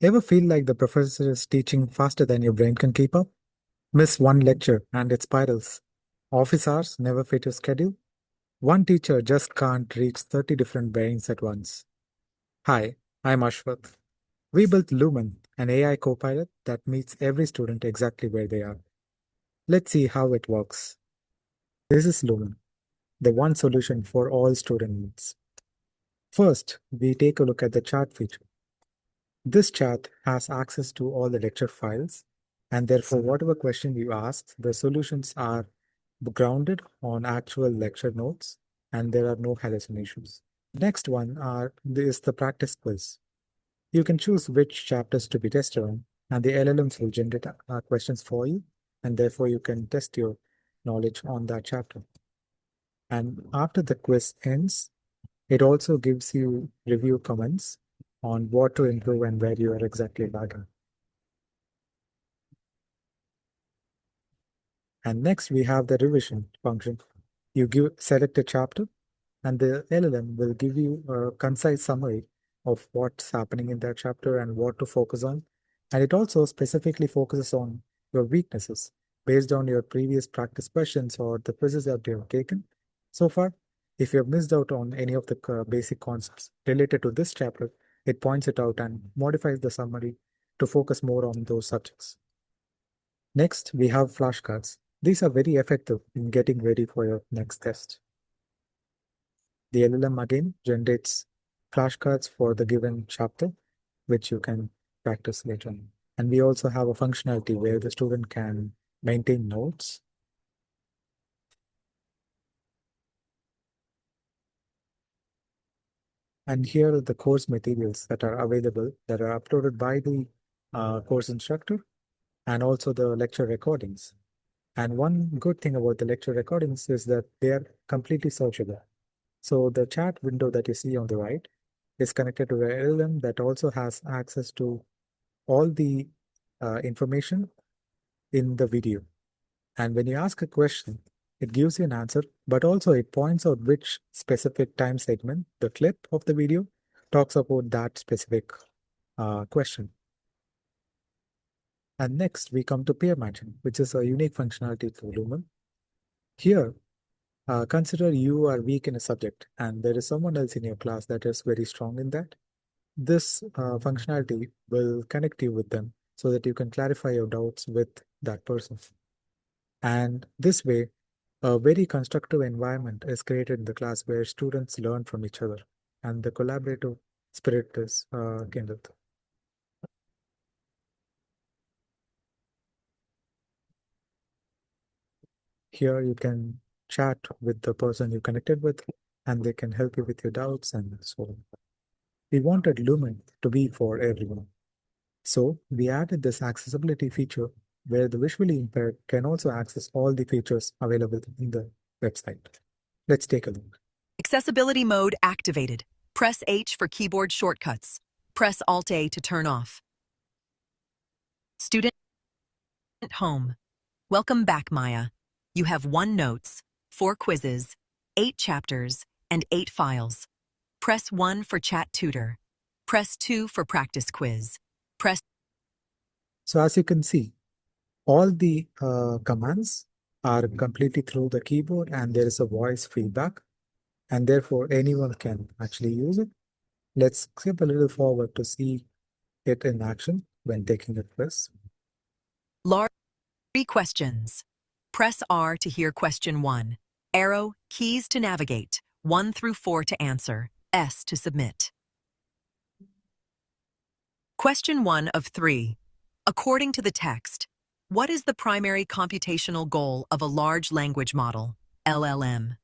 Ever feel like the professor is teaching faster than your brain can keep up? Miss one lecture and it spirals. Office hours never fit your schedule? One teacher just can't reach 30 different brains at once. Hi, I'm Ashwath. We built Lumen, an AI copilot that meets every student exactly where they are. Let's see how it works. This is Lumen, the one solution for all student needs. First, we take a look at the chat feature. This chat has access to all the lecture files, and therefore, whatever question you ask, the solutions are grounded on actual lecture notes, and there are no hallucinations. Next one is the practice quiz. You can choose which chapters to be tested on, and the LLMs will generate questions for you, and therefore you can test your knowledge on that chapter. And after the quiz ends, it also gives you review comments on what to improve and where you are exactly lagging. And next we have the revision function. You select a chapter and the LLM will give you a concise summary of what's happening in that chapter and what to focus on. And it also specifically focuses on your weaknesses based on your previous practice questions or the quizzes that you have taken so far. If you have missed out on any of the basic concepts related to this chapter, it points it out and modifies the summary to focus more on those subjects. Next, we have flashcards. These are very effective in getting ready for your next test. The LLM again generates flashcards for the given chapter, which you can practice later on. And we also have a functionality where the student can maintain notes. And here are the course materials that are available that are uploaded by the course instructor and also the lecture recordings. And one good thing about the lecture recordings is that they are completely searchable. So the chat window that you see on the right is connected to the LLM that also has access to all the information in the video. And when you ask a question, it gives you an answer, but also it points out which specific time segment, the clip of the video, talks about that specific question. And next, we come to peer matching, which is a unique functionality to Lumen. Here, consider you are weak in a subject and there is someone else in your class that is very strong in that. This functionality will connect you with them so that you can clarify your doubts with that person. And this way, a very constructive environment is created in the class where students learn from each other and the collaborative spirit is kindled. Here you can chat with the person you connected with and they can help you with your doubts and so on. We wanted Lumen to be for everyone. So we added this accessibility feature where the visually impaired can also access all the features available in the website. Let's take a look. Accessibility mode activated. Press H for keyboard shortcuts. Press Alt-A to turn off. Student home. Welcome back, Maya. You have 1 notes, 4 quizzes, 8 chapters, and 8 files. Press 1 for chat tutor. Press 2 for practice quiz. Press. So as you can see, all the commands are completely through the keyboard and there is a voice feedback and therefore anyone can actually use it. Let's skip a little forward to see it in action when taking a quiz. Large 3 questions. Press R to hear question 1. Arrow, keys to navigate. 1 through 4 to answer. S to submit. Question 1 of 3. According to the text, what is the primary computational goal of a large language model, LLM?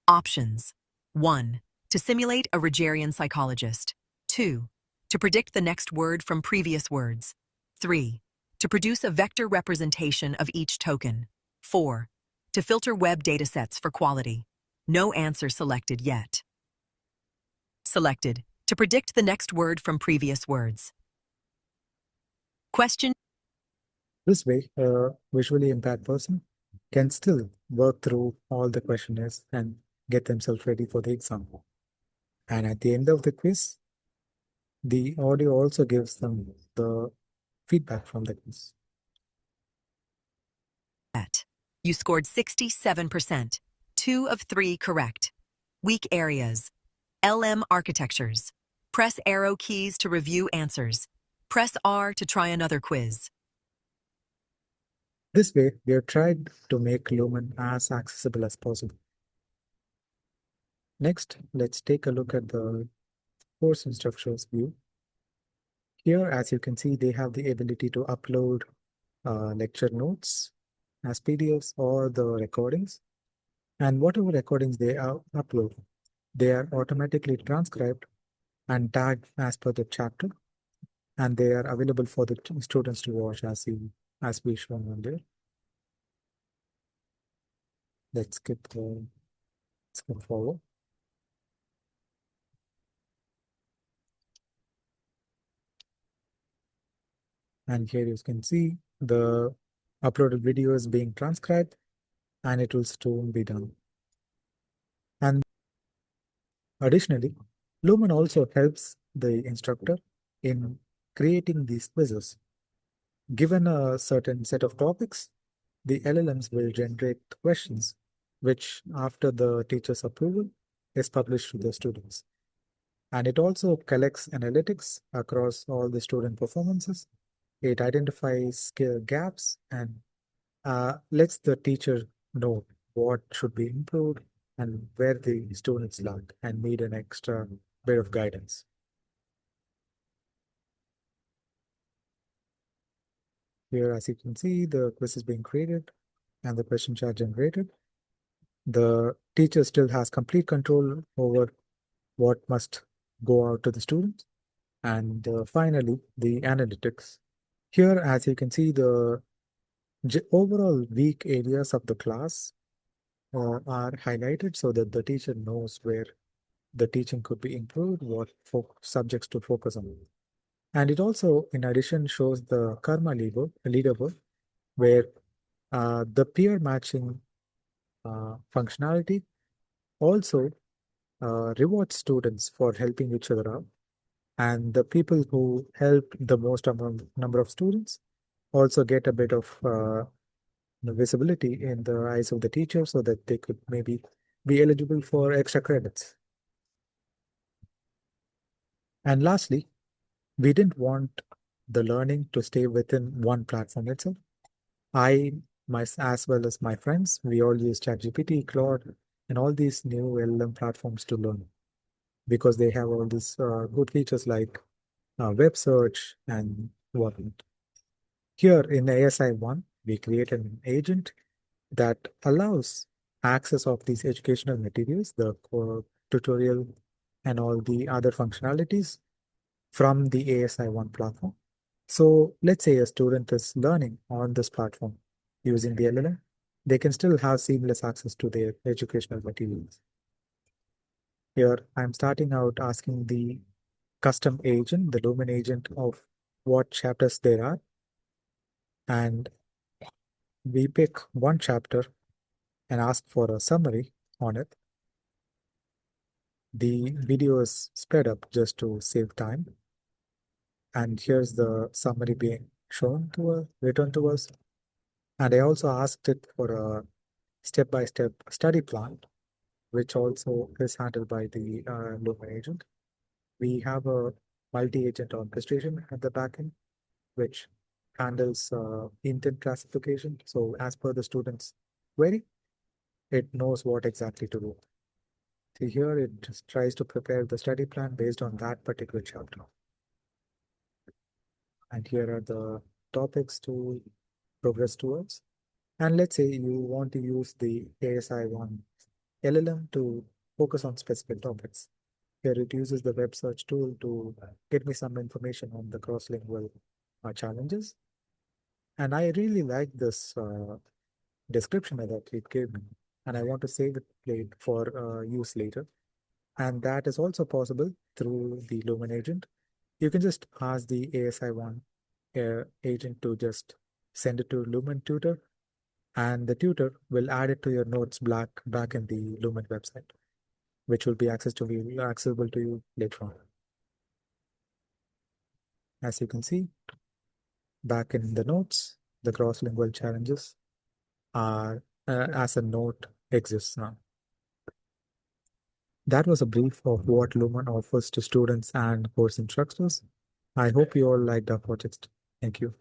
Options. 1. To simulate a Rogerian psychologist. 2. To predict the next word from previous words. 3. To produce a vector representation of each token. 4. To filter web datasets for quality. No answer selected yet. Selected. To predict the next word from previous words. Question. This way, a visually impaired person can still work through all the questionnaires and get themselves ready for the exam. And at the end of the quiz, The audio also gives them the feedback from the quiz. You scored 67%, 2 of 3 correct. Weak areas. LM architectures. Press arrow keys to review answers. Press R to try another quiz. This way, we have tried to make Lumen as accessible as possible. Next, let's take a look at the course instructions view. Here, as you can see, they have the ability to upload lecture notes as PDFs or the recordings. And whatever recordings they upload, they are automatically transcribed and tagged as per the chapter, and they are available for the students to watch as we shown on there. Let's skip forward. And here you can see the uploaded video is being transcribed and it will soon be done. And additionally, Lumen also helps the instructor in creating these quizzes. Given a certain set of topics, the LLMs will generate questions, which after the teacher's approval is published to the students. And it also collects analytics across all the student performances. It identifies skill gaps and lets the teacher know what should be improved and where the students lack and need an extra bit of guidance. Here, as you can see, the quiz is being created and the questions are generated. The teacher still has complete control over what must go out to the students. And finally, the analytics. Here, as you can see, the overall weak areas of the class are highlighted so that the teacher knows where the teaching could be improved, what subjects to focus on. And it also, in addition, shows the karma leaderboard, where the peer matching functionality also rewards students for helping each other out. And the people who help the most among number of students also get a bit of visibility in the eyes of the teacher so that they could maybe be eligible for extra credits. And lastly, we didn't want the learning to stay within one platform itself. As well as my friends, we all use ChatGPT, Claude, and all these new LLM platforms to learn because they have all these good features like web search and whatnot. Here in ASI1, we create an agent that allows access of these educational materials, the core tutorial and all the other functionalities from the ASI1 platform. So let's say a student is learning on this platform using the LLM, they can still have seamless access to their educational materials. Here, I'm starting out asking the custom agent, the Lumen agent of what chapters there are. And we pick one chapter and ask for a summary on it. The video is sped up just to save time. And here's the summary being returned to us. And I also asked it for a step-by-step study plan, which also is handled by the Lumen agent. We have a multi-agent orchestration at the backend, which handles intent classification. So as per the student's query, it knows what exactly to do. So here it just tries to prepare the study plan based on that particular chapter. And here are the topics to progress towards. And let's say you want to use the ASI1 LLM to focus on specific topics. Here it uses the web search tool to get me some information on the cross-lingual challenges. And I really like this description that it gave me. And I want to save it for use later. And that is also possible through the Lumen agent. You can just ask the ASI1 agent to just send it to Lumen Tutor, and the tutor will add it to your notes back in the Lumen website, which will be accessible to you later on. As you can see, back in the notes, the cross-lingual challenges are as a note exists now. That was a brief of what Lumen offers to students and course instructors. I hope you all liked our project. Thank you.